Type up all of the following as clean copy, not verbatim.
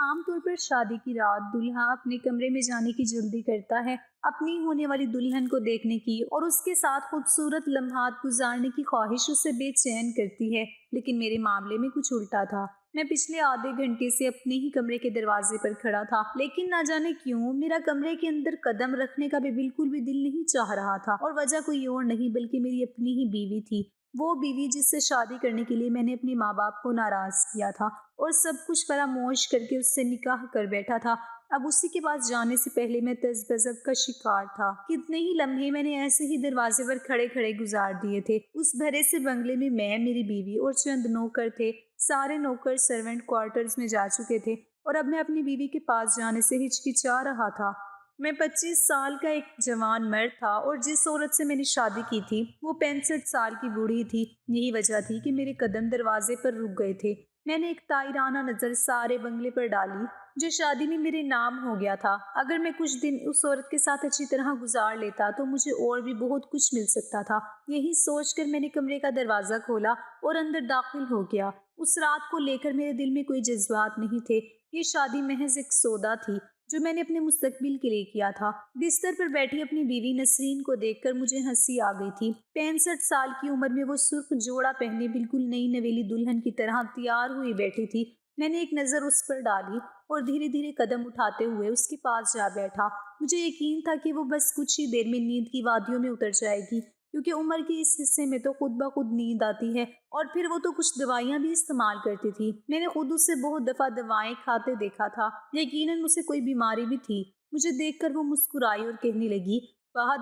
عام طور پر شادی کی رات دلہا اپنے کمرے میں جانے کی جلدی کرتا ہے، اپنی ہونے والی دلہن کو دیکھنے کی اور اس کے ساتھ خوبصورت لمحات گزارنے کی خواہش اسے بے چین کرتی ہے۔ لیکن میرے معاملے میں کچھ الٹا تھا۔ میں پچھلے آدھے گھنٹے سے اپنے ہی کمرے کے دروازے پر کھڑا تھا، لیکن نہ جانے کیوں میرا کمرے کے اندر قدم رکھنے کا بھی بالکل بھی دل نہیں چاہ رہا تھا، اور وجہ کوئی اور نہیں بلکہ میری اپنی ہی بیوی تھی۔ وہ بیوی جس سے شادی کرنے کے لیے میں نے اپنے ماں باپ کو ناراض کیا تھا اور سب کچھ فراموش کر کے اس سے نکاح کر بیٹھا تھا۔ اب اسی کے پاس جانے سے پہلے میں تذبذب کا شکار تھا۔ کتنے ہی لمحے میں نے ایسے ہی دروازے پر کھڑے کھڑے گزار دیے تھے۔ اس بھرے سے بنگلے میں میری بیوی اور چند نوکر تھے۔ سارے نوکر سرونٹ کوارٹرز میں جا چکے تھے اور اب میں اپنی بیوی کے پاس جانے سے ہچکچا رہا تھا۔ میں 25 سال کا ایک جوان مرد تھا اور جس عورت سے میں نے شادی کی تھی وہ 65 سال کی بوڑھی تھی۔ یہی وجہ تھی کہ میرے قدم دروازے پر رک گئے تھے۔ میں نے ایک طائرانہ نظر سارے بنگلے پر ڈالی جو شادی میں میرے نام ہو گیا تھا۔ اگر میں کچھ دن اس عورت کے ساتھ اچھی طرح گزار لیتا تو مجھے اور بھی بہت کچھ مل سکتا تھا۔ یہی سوچ کر میں نے کمرے کا دروازہ کھولا اور اندر داخل ہو گیا۔ اس رات کو لے کر میرے دل میں کوئی جذبات نہیں تھے۔ یہ شادی محض ایک سودا تھی جو میں نے اپنے مستقبل کے لیے کیا تھا۔ بستر پر بیٹھی اپنی بیوی نسرین کو دیکھ کر مجھے ہنسی آ گئی تھی۔ 65 سال کی عمر میں وہ سرخ جوڑا پہنے بالکل نئی نویلی دلہن کی طرح تیار ہوئی بیٹھی تھی۔ میں نے ایک نظر اس پر ڈالی اور دھیرے دھیرے قدم اٹھاتے ہوئے اس کے پاس جا بیٹھا۔ مجھے یقین تھا کہ وہ بس کچھ ہی دیر میں نیند کی وادیوں میں اتر جائے گی، کیونکہ عمر کے اس حصے میں تو خود بخود نیند آتی ہے، اور پھر وہ تو کچھ دوائیاں بھی استعمال کرتی تھی۔ میں نے خود اسے بہت دفعہ دوائیں کھاتے دیکھا تھا۔ یقیناً اسے کوئی بیماری بھی تھی۔ مجھے دیکھ کر وہ مسکرائی اور کہنے لگی،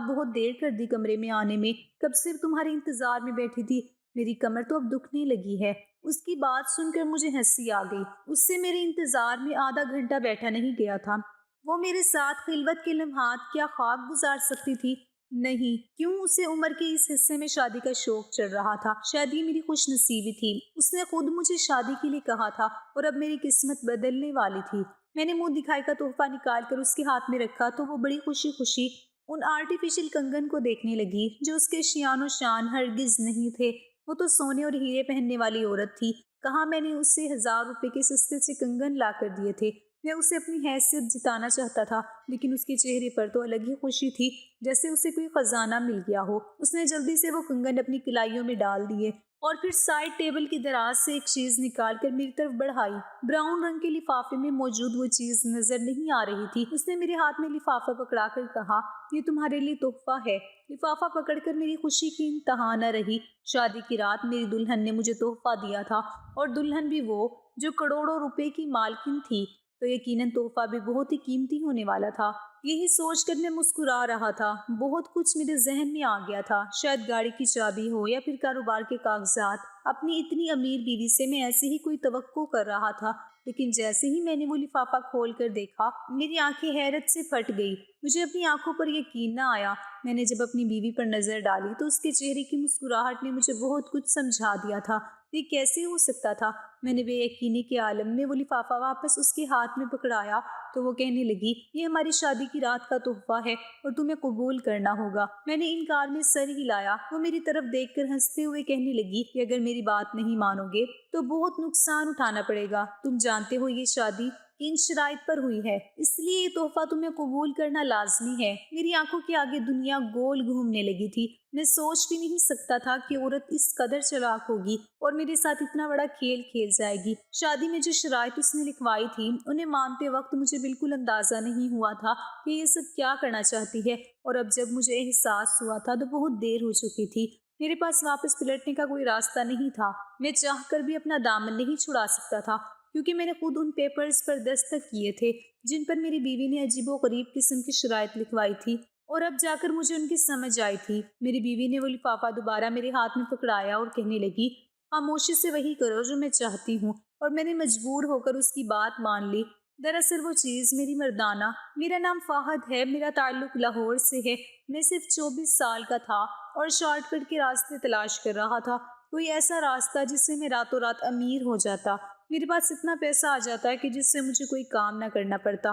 بہت دیر کر دی کمرے میں آنے میں، کب سے تمہارے انتظار میں بیٹھی تھی۔ میری کمر تو اب دکھنے لگی ہے۔ اس کی بات سن کر مجھے ہنسی آ گئی۔ اس سے میرے انتظار میں آدھا گھنٹہ بیٹھا نہیں گیا تھا۔ وہ میرے ساتھ خلوت کے لمحات کیا خواب گزار سکتی تھی؟ نہیں۔ کیوں اسے عمر کے اس حصے میں شادی کا شوق چڑھ رہا تھا؟ شاید یہ میری خوش نصیبی تھی۔ اس نے خود مجھے شادی کے لیے کہا تھا اور اب میری قسمت بدلنے والی تھی۔ میں نے منہ دکھائی کا تحفہ نکال کر اس کے ہاتھ میں رکھا تو وہ بڑی خوشی خوشی ان آرٹیفیشل کنگن کو دیکھنے لگی جو اس کے شیان و شان ہرگز نہیں تھے۔ وہ تو سونے اور ہیرے پہننے والی عورت تھی۔ کہاں میں نے اسے 1000 روپے کے سستے سے کنگن لا کر دیے تھے۔ میں اسے اپنی حیثیت جتانا چاہتا تھا، لیکن اس کے چہرے پر تو الگ ہی خوشی تھی، جیسے اسے کوئی خزانہ مل گیا ہو۔ اس نے جلدی سے وہ کنگن اپنی کلائیوں میں ڈال دیے اور پھر سائڈ ٹیبل کی دراز سے ایک چیز نکال کر میری طرف بڑھائی۔ براؤن رنگ کے لفافے میں موجود وہ چیز نظر نہیں آ رہی تھی۔ اس نے میرے ہاتھ میں لفافہ پکڑا کر کہا، یہ تمہارے لیے تحفہ ہے۔ لفافہ پکڑ کر میری خوشی کی انتہا نہ رہی۔ شادی کی رات میری دلہن نے مجھے تحفہ دیا تھا، اور دلہن بھی وہ جو کروڑوں روپے کی مالکن تھی، تو یقیناً تحفہ بھی بہت ہی قیمتی ہونے والا تھا۔ یہی سوچ کر میں مسکرا رہا تھا۔ بہت کچھ میرے ذہن میں آ گیا تھا، شاید گاڑی کی چابی ہو یا پھر کاروبار کے کاغذات۔ اپنی اتنی امیر بیوی سے میں ایسے ہی کوئی توقع کر رہا تھا، لیکن جیسے ہی میں نے وہ لفافہ کھول کر دیکھا میری آنکھیں حیرت سے پھٹ گئی۔ مجھے اپنی آنکھوں پر یقین نہ آیا۔ میں نے جب اپنی بیوی پر نظر ڈالی تو اس کے چہرے کی مسکراہٹ نے مجھے بہت کچھ سمجھا دیا تھا۔ یہ کیسے ہو سکتا تھا؟ میں نے بے یقینی کے عالم میں وہ لفافہ واپس اس کے ہاتھ میں پکڑایا تو وہ کہنے لگی، یہ ہماری شادی کی رات کا تحفہ ہے اور تمہیں قبول کرنا ہوگا۔ میں نے انکار میں سر ہلایا۔ وہ میری طرف دیکھ کر ہنستے ہوئے کہنے لگی کہ اگر میری بات نہیں مانو گے تو بہت نقصان اٹھانا پڑے گا۔ تم جانتے ہو یہ شادی ان شرائط پر ہوئی ہے، اس لیے یہ تحفہ تمہیں قبول کرنا لازمی ہے۔ میری آنکھوں کے آگے دنیا گول گھومنے لگی تھی۔ میں سوچ بھی نہیں سکتا تھا کہ عورت اس قدر چلاک ہوگی اور میرے ساتھ اتنا بڑا کھیل کھیل جائے گی۔ شادی میں جو شرائط اس نے لکھوائی تھی انہیں مانتے وقت مجھے بالکل اندازہ نہیں ہوا تھا کہ یہ سب کیا کرنا چاہتی ہے، اور اب جب مجھے احساس ہوا تھا تو بہت دیر ہو چکی تھی۔ میرے پاس واپس پلٹنے کا کوئی راستہ نہیں تھا۔ میں چاہ کر بھی اپنا دامن نہیں چھڑا سکتا تھا، کیونکہ میں نے خود ان پیپرز پر دستخط کیے تھے جن پر میری بیوی نے عجیب و غریب قسم کی شرائط لکھوائی تھی، اور اب جا کر مجھے ان کی سمجھ آئی تھی۔ میری بیوی نے وہ لفافہ دوبارہ میرے ہاتھ میں پکڑایا اور کہنے لگی، خاموشی سے وہی کرو جو میں چاہتی ہوں، اور میں نے مجبور ہو کر اس کی بات مان لی۔ دراصل وہ چیز میری مردانہ، میرا نام فہد ہے، میرا تعلق لاہور سے ہے، میں صرف 24 سال کا تھا اور شارٹ کٹ کے راستے تلاش کر رہا تھا، کوئی ایسا راستہ جس سے میں راتوں رات امیر ہو جاتا۔ میرے پاس اتنا پیسہ آ جاتا ہے کہ جس سے مجھے کوئی کام نہ کرنا پڑتا۔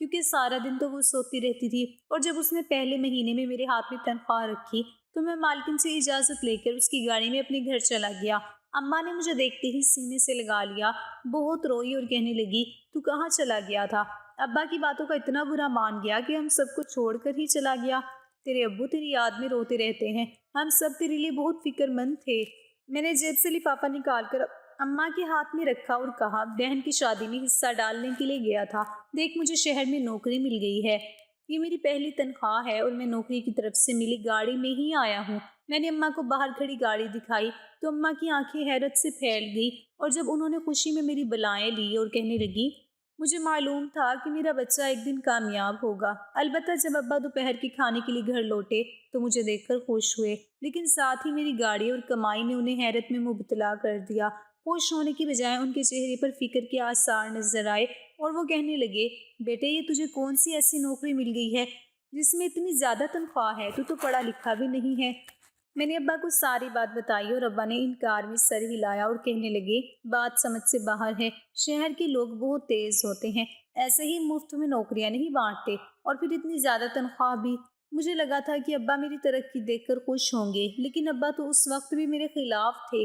کیونکہ سارا دن تو وہ سوتی رہتی تھی، اور جب اس نے پہلے مہینے میں میرے ہاتھ میں تنخواہ رکھی تو میں مالکن سے اجازت لے کر اس کی گاڑی میں اپنے گھر چلا گیا۔ اماں نے مجھے دیکھتے ہی سینے سے لگا لیا، بہت روئی اور کہنے لگی، تو کہاں چلا گیا تھا؟ ابا کی باتوں کا اتنا برا مان گیا کہ ہم سب کو چھوڑ کر ہی چلا گیا۔ تیرے ابو تیری یاد میں روتے رہتے ہیں، ہم سب تیرے لیے بہت فکر مند تھے۔ میں نے جیب سے لفافہ نکال کر اماں کے ہاتھ میں رکھا اور کہا، بہن کی شادی میں حصہ ڈالنے کے لیے گیا تھا، دیکھ مجھے شہر میں نوکری مل گئی ہے، یہ میری پہلی تنخواہ ہے اور میں نوکری کی طرف سے ملی گاڑی میں ہی آیا ہوں۔ میں نے اماں کو باہر کھڑی گاڑی دکھائی تو اماں کی آنکھیں حیرت سے پھیل گئی، اور جب انہوں نے خوشی میں میری بلائیں لی اور کہنے لگی، مجھے معلوم تھا کہ میرا بچہ ایک دن کامیاب ہوگا۔ البتہ جب ابا دوپہر کے کھانے کے لیے گھر لوٹے تو مجھے دیکھ کر خوش ہوئے، لیکن ساتھ ہی میری گاڑی اور کمائی نے انہیں حیرت میں مبتلا کر دیا۔ خوش ہونے کی بجائے ان کے چہرے پر فکر کے آثار نظر آئے، اور وہ کہنے لگے، بیٹے یہ تجھے کون سی ایسی نوکری مل گئی ہے جس میں اتنی زیادہ تنخواہ ہے؟ تو پڑھا لکھا بھی نہیں ہے۔ میں نے ابا کو ساری بات بتائی اور ابا نے انکار میں سر ہلایا اور کہنے لگے، بات سمجھ سے باہر ہے، شہر کے لوگ بہت تیز ہوتے ہیں، ایسے ہی مفت میں نوکریاں نہیں بانٹتے، اور پھر اتنی زیادہ تنخواہ بھی۔ مجھے لگا تھا کہ ابا میری ترقی دیکھ کر خوش ہوں گے، لیکن ابا تو اس وقت بھی میرے خلاف تھے۔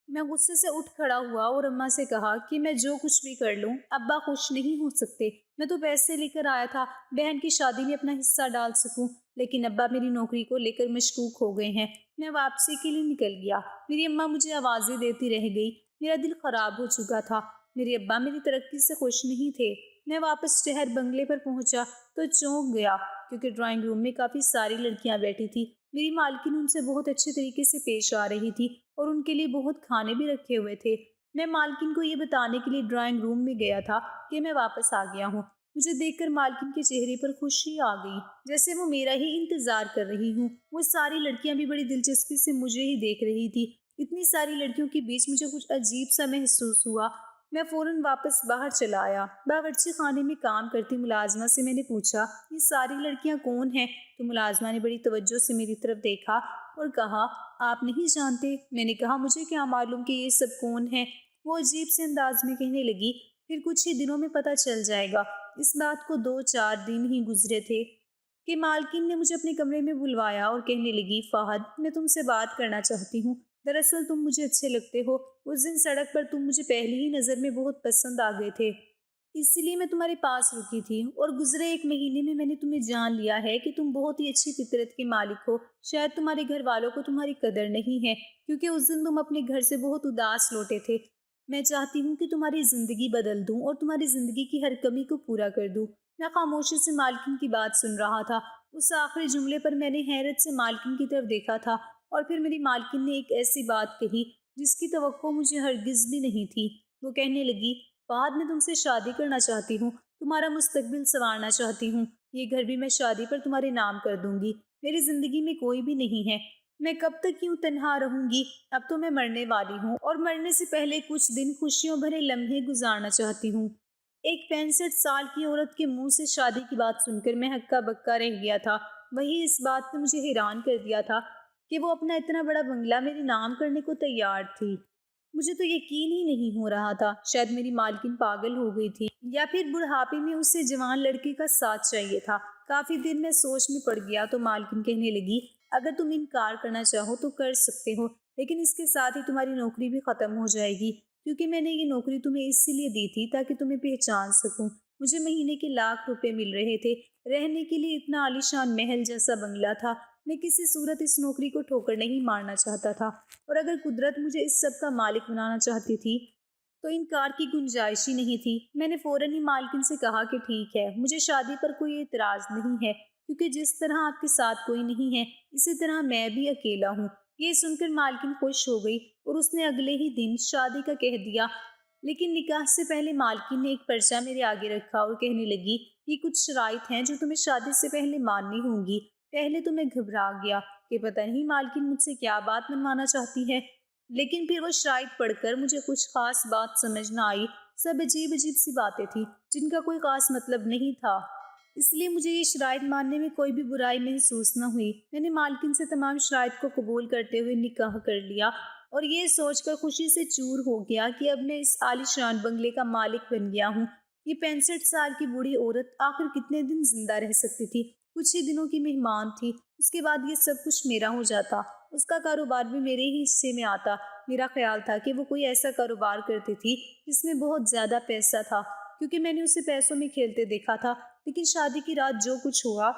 میں غصے سے اٹھ کھڑا ہوا اور اماں سے کہا کہ میں جو کچھ بھی کر لوں ابا خوش نہیں ہو سکتے، میں تو پیسے لے کر آیا تھا بہن کی شادی میں اپنا حصہ ڈال سکوں، لیکن ابا میری نوکری کو لے کر مشکوک ہو گئے ہیں۔ میں واپسی کے لیے نکل گیا، میری اماں مجھے آوازیں دیتی رہ گئی، میرا دل خراب ہو چکا تھا، میرے ابا میری ترقی سے خوش نہیں تھے۔ میں واپس شہر بنگلے پر پہنچا تو چونک گیا، کیونکہ ڈرائنگ روم میں کافی ساری لڑکیاں بیٹھی تھی۔ میری مالکن ان سے بہت اچھے طریقے سے پیش آ رہی تھی اور ان کے لیے بہت کھانے بھی رکھے ہوئے تھے۔ میں مالکن کو یہ بتانے کے لیے ڈرائنگ روم میں گیا تھا کہ میں واپس آ گیا ہوں۔ مجھے دیکھ کر مالکن کے چہرے پر خوشی آ گئی، جیسے وہ میرا ہی انتظار کر رہی ہوں۔ وہ ساری لڑکیاں بھی بڑی دلچسپی سے مجھے ہی دیکھ رہی تھی۔ اتنی ساری لڑکیوں کے بیچ مجھے کچھ عجیب سا محسوس ہوا۔ میں فوراً واپس باہر چلا آیا۔ باورچی خانے میں کام کرتی ملازمہ سے میں نے پوچھا، یہ ساری لڑکیاں کون ہیں؟ تو ملازمہ نے بڑی توجہ سے میری طرف دیکھا اور کہا، آپ نہیں جانتے؟ میں نے کہا، مجھے کیا معلوم کہ یہ سب کون ہیں؟ وہ عجیب سے انداز میں کہنے لگی، پھر کچھ ہی دنوں میں پتہ چل جائے گا۔ اس بات کو 2-4 دن ہی گزرے تھے کہ مالکن نے مجھے اپنے کمرے میں بلوایا اور کہنے لگی، فہد میں تم سے بات کرنا چاہتی ہوں، دراصل تم مجھے اچھے لگتے ہو، اس دن سڑک پر تم مجھے پہلی ہی نظر میں بہت پسند آ گئے تھے، اس لیے میں تمہارے پاس رکی تھی، اور گزرے 1 مہینے میں نے تمہیں جان لیا ہے کہ تم بہت ہی اچھی فطرت کے مالک ہو۔ شاید تمہارے گھر والوں کو تمہاری قدر نہیں ہے، کیونکہ اس دن تم اپنے گھر سے بہت اداس لوٹے تھے۔ میں چاہتی ہوں کہ تمہاری زندگی بدل دوں اور تمہاری زندگی کی ہر کمی کو پورا کر دوں۔ میں خاموشی سے مالکن کی بات سن رہا تھا۔ اس آخری جملے پر میں نے حیرت سے مالکن کی طرف دیکھا تھا، اور پھر میری مالکن نے ایک ایسی بات کہی جس کی توقع مجھے ہرگز بھی نہیں تھی۔ وہ کہنے لگی، فہد میں تم سے شادی کرنا چاہتی ہوں، تمہارا مستقبل سنوارنا چاہتی ہوں، یہ گھر بھی میں شادی پر تمہارے نام کر دوں گی۔ میری زندگی میں کوئی بھی نہیں ہے، میں کب تک یوں تنہا رہوں گی؟ اب تو میں مرنے والی ہوں، اور مرنے سے پہلے کچھ دن خوشیوں بھرے لمحے گزارنا چاہتی ہوں۔ ایک 65 سال کی عورت کے منہ سے شادی کی بات سن کر میں ہکا بکا رہ گیا تھا۔ وہی اس بات نے مجھے حیران کر دیا تھا کہ وہ اپنا اتنا بڑا بنگلہ میرے نام کرنے کو تیار تھی۔ مجھے تو یقین ہی نہیں ہو رہا تھا، شاید میری مالکن پاگل ہو گئی تھی، یا پھر بڑھاپے میں اسے جوان لڑکے کا ساتھ چاہیے تھا۔ کافی دیر میں سوچ میں پڑ گیا تو مالکن کہنے لگی، اگر تم انکار کرنا چاہو تو کر سکتے ہو، لیکن اس کے ساتھ ہی تمہاری نوکری بھی ختم ہو جائے گی، کیونکہ میں نے یہ نوکری تمہیں اس لیے دی تھی تاکہ تمہیں پہچان سکوں۔ مجھے مہینے کے لاکھ روپے مل رہے تھے، رہنے کے لیے اتنا عالیشان محل جیسا بنگلہ تھا۔ میں کسی صورت اس نوکری کو ٹھوکر نہیں مارنا چاہتا تھا، اور اگر قدرت مجھے اس سب کا مالک بنانا چاہتی تھی تو انکار کی گنجائش ہی نہیں تھی۔ میں نے فوراً ہی مالکن سے کہا کہ ٹھیک ہے، مجھے شادی پر کوئی اعتراض نہیں ہے، کیونکہ جس طرح آپ کے ساتھ کوئی نہیں ہے اسی طرح میں بھی اکیلا ہوں۔ یہ سن کر مالکن خوش ہو گئی اور اس نے اگلے ہی دن شادی کا کہہ دیا، لیکن نکاح سے پہلے مالکن نے ایک پرچہ میرے آگے رکھا اور کہنے لگی، یہ کچھ شرائط ہیں جو تمہیں شادی سے پہلے ماننی ہوں گی۔ پہلے تو میں گھبرا گیا کہ پتہ نہیں مالکن مجھ سے کیا بات منوانا چاہتی ہے، لیکن پھر وہ شرائط پڑھ کر مجھے کچھ خاص بات سمجھ نہ آئی۔ سب عجیب عجیب سی باتیں تھیں جن کا کوئی خاص مطلب نہیں تھا، اس لیے مجھے یہ شرائط ماننے میں کوئی بھی برائی محسوس نہ ہوئی۔ میں نے مالکن سے تمام شرائط کو قبول کرتے ہوئے نکاح کر لیا، اور یہ سوچ کر خوشی سے چور ہو گیا کہ اب میں اس عالی شان بنگلے کا مالک بن گیا ہوں۔ یہ 65 سال کی بوڑھی عورت آخر کتنے دن زندہ رہ سکتی تھی؟ کچھ ہی دنوں کی مہمان تھی، اس کے بعد یہ سب کچھ میرا ہو جاتا، اس کا کاروبار بھی میرے ہی حصے میں آتا۔ میرا خیال تھا کہ وہ کوئی ایسا کاروبار کرتی تھی جس میں بہت زیادہ پیسہ تھا، کیونکہ میں نے اسے پیسوں میں کھیلتے دیکھا تھا۔ لیکن شادی کی رات جو کچھ ہوا،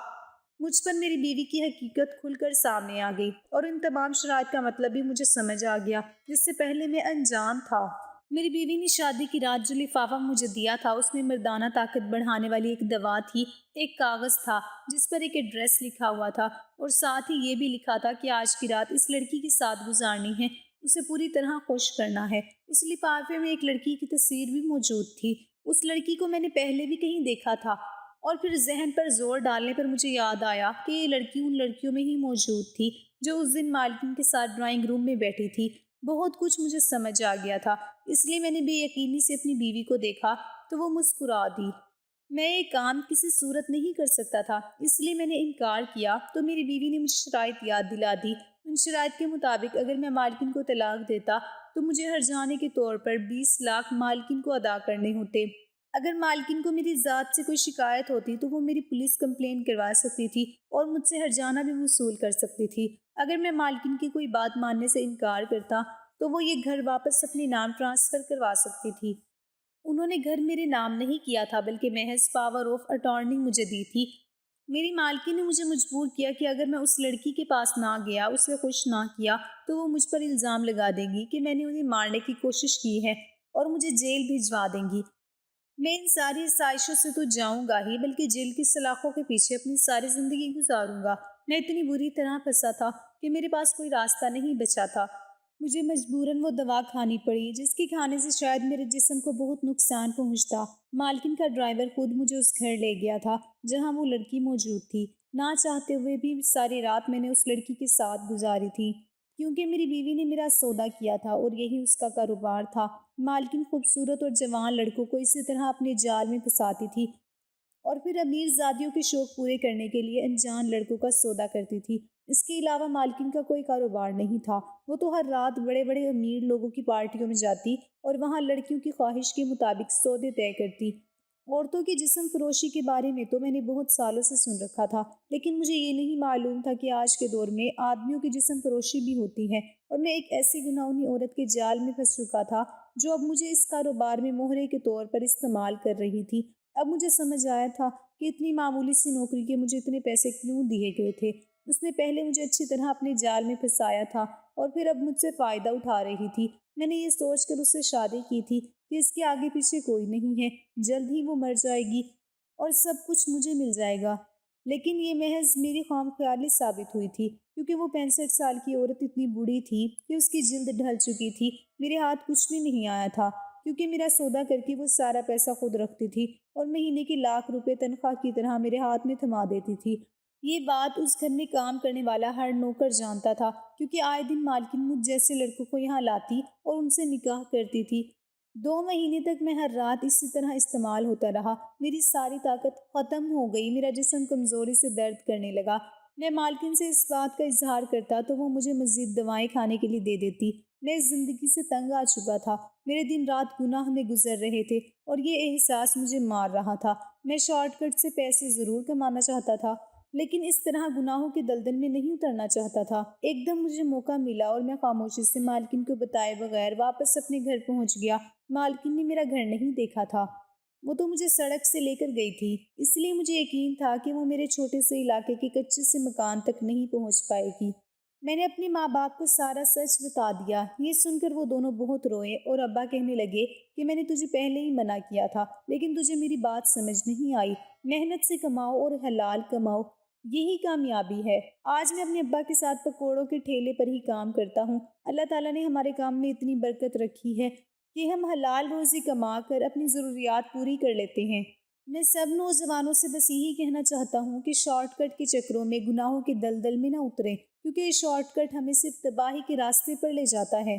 مجھ پر میری بیوی کی حقیقت کھل کر سامنے آ گئی، اور ان تمام شرائط کا مطلب بھی مجھے سمجھ آ گیا جس سے پہلے میں انجان تھا۔ میری بیوی نے شادی کی رات جو لفافہ مجھے دیا تھا، اس میں مردانہ طاقت بڑھانے والی ایک دوا تھی، ایک کاغذ تھا جس پر ایک ایڈریس لکھا ہوا تھا، اور ساتھ ہی یہ بھی لکھا تھا کہ آج کی رات اس لڑکی کے ساتھ گزارنی ہے، اسے پوری طرح خوش کرنا ہے۔ اس لفافے میں ایک لڑکی کی تصویر بھی موجود تھی۔ اس لڑکی کو میں نے پہلے بھی کہیں دیکھا تھا، اور پھر ذہن پر زور ڈالنے پر مجھے یاد آیا کہ یہ لڑکی ان لڑکیوں میں ہی موجود تھی جو اس دن مالکن کے ساتھ ڈرائنگ روم میں بیٹھی تھی۔ بہت کچھ مجھے سمجھ آ گیا تھا، اس لیے میں نے بے یقینی سے اپنی بیوی کو دیکھا تو وہ مسکرا دی۔ میں یہ کام کسی صورت نہیں کر سکتا تھا، اس لیے میں نے انکار کیا تو میری بیوی نے مجھے شرائط یاد دلا دی۔ ان شرائط کے مطابق اگر میں مالکن کو طلاق دیتا تو مجھے ہرجانے کے طور پر 20 لاکھ مالکن کو ادا کرنے ہوتے۔ اگر مالکن کو میری ذات سے کوئی شکایت ہوتی تو وہ میری پولیس کمپلین کروا سکتی تھی اور مجھ سے ہرجانہ بھی وصول کر سکتی تھی۔ اگر میں مالکن کی کوئی بات ماننے سے انکار کرتا تو وہ یہ گھر واپس اپنے نام ٹرانسفر کروا سکتی تھی۔ انہوں نے گھر میرے نام نہیں کیا تھا، بلکہ محض پاور آف اٹارنی مجھے دی تھی۔ میری مالکن نے مجھے مجبور کیا کہ اگر میں اس لڑکی کے پاس نہ گیا، اسے خوش نہ کیا، تو وہ مجھ پر الزام لگا دیں گی کہ میں نے انہیں مارنے کی کوشش کی ہے اور مجھے جیل بھجوا دیں گی۔ میں ان ساری آسائشوں سے تو جاؤں گا ہی، بلکہ جیل کی سلاخوں کے پیچھے اپنی ساری زندگی گزاروں گا۔ میں اتنی بری طرح پھنسا تھا کہ میرے پاس کوئی راستہ نہیں بچا تھا۔ مجھے مجبوراً وہ دوا کھانی پڑی جس کے کھانے سے شاید میرے جسم کو بہت نقصان پہنچتا۔ مالکن کا ڈرائیور خود مجھے اس گھر لے گیا تھا جہاں وہ لڑکی موجود تھی۔ نہ چاہتے ہوئے بھی ساری رات میں نے اس لڑکی کے ساتھ گزاری تھی، کیونکہ میری بیوی نے میرا سودا کیا تھا اور یہی اس کا کاروبار تھا۔ مالکن خوبصورت اور جوان لڑکوں کو اسی طرح اپنے جال میں پھنساتی تھی اور پھر امیر زادیوں کے شوق پورے کرنے کے لیے انجان لڑکوں کا سودا کرتی تھی۔ اس کے علاوہ مالکن کا کوئی کاروبار نہیں تھا۔ وہ تو ہر رات بڑے بڑے امیر لوگوں کی پارٹیوں میں جاتی اور وہاں لڑکیوں کی خواہش کے مطابق سودے طے کرتی۔ عورتوں کی جسم فروشی کے بارے میں تو میں نے بہت سالوں سے سن رکھا تھا، لیکن مجھے یہ نہیں معلوم تھا کہ آج کے دور میں آدمیوں کی جسم فروشی بھی ہوتی ہے، اور میں ایک ایسی گناہونی عورت کے جال میں پھنس چکا تھا جو اب مجھے اس کاروبار میں مہرے کے طور پر استعمال کر رہی تھی۔ اب مجھے سمجھ آیا تھا کہ اتنی معمولی سی نوکری کے مجھے اتنے پیسے کیوں دیے گئے تھے۔ اس نے پہلے مجھے اچھی طرح اپنے جال میں پھنسایا تھا اور پھر اب مجھ سے فائدہ اٹھا رہی تھی۔ میں نے یہ سوچ کر اس سے شادی کی تھی کہ اس کے آگے پیچھے کوئی نہیں ہے، جلد ہی وہ مر جائے گی اور سب کچھ مجھے مل جائے گا۔ لیکن یہ محض میری خام خیالی ثابت ہوئی تھی، کیونکہ وہ 65 سال کی عورت اتنی بوڑھی تھی کہ اس کی جلد ڈھل چکی تھی۔ میرے ہاتھ کچھ بھی نہیں آیا تھا، کیونکہ میرا سودا کر کے وہ سارا پیسہ خود رکھتی تھی اور مہینے کی لاکھ روپے تنخواہ کی طرح میرے ہاتھ میں تھما دیتی تھی۔ یہ بات اس گھر میں کام کرنے والا ہر نوکر جانتا تھا، کیونکہ آئے دن مالکن مجھ جیسے لڑکوں کو یہاں لاتی اور ان سے نکاح کرتی تھی۔ 2 مہینے تک میں ہر رات اسی طرح استعمال ہوتا رہا۔ میری ساری طاقت ختم ہو گئی، میرا جسم کمزوری سے درد کرنے لگا۔ میں مالکن سے اس بات کا اظہار کرتا تو وہ مجھے مزید دوائیں کھانے کے لیے دے دیتی۔ میں اس زندگی سے تنگ آ چکا تھا، میرے دن رات گناہ میں گزر رہے تھے اور یہ احساس مجھے مار رہا تھا۔ میں شارٹ کٹ سے پیسے ضرور کمانا چاہتا تھا، لیکن اس طرح گناہوں کے دلدل میں نہیں اترنا چاہتا تھا۔ ایک دم مجھے موقع ملا اور میں خاموشی سے مالکن کو بتائے بغیر واپس اپنے گھر پہنچ گیا۔ مالکن نے میرا گھر نہیں دیکھا تھا، وہ تو مجھے سڑک سے لے کر گئی تھی، اس لیے مجھے یقین تھا کہ وہ میرے چھوٹے سے علاقے کے کچے سے مکان تک نہیں پہنچ پائے گی۔ میں نے اپنے ماں باپ کو سارا سچ بتا دیا۔ یہ سن کر وہ دونوں بہت روئے اور ابا کہنے لگے کہ میں نے تجھے پہلے ہی منع کیا تھا، لیکن تجھے میری بات سمجھ نہیں آئی۔ محنت سے کماؤ اور حلال کماؤ، یہی کامیابی ہے۔ آج میں اپنے ابا کے ساتھ پکوڑوں کے ٹھیلے پر ہی کام کرتا ہوں۔ اللہ تعالیٰ نے ہمارے کام میں اتنی برکت رکھی ہے کہ ہم حلال روزی کما کر اپنی ضروریات پوری کر لیتے ہیں۔ میں سب نوجوانوں سے بس یہی کہنا چاہتا ہوں کہ شارٹ کٹ کے چکروں میں گناہوں کے دلدل میں نہ اتریں، کیونکہ یہ شارٹ کٹ ہمیں صرف تباہی کے راستے پر لے جاتا ہے۔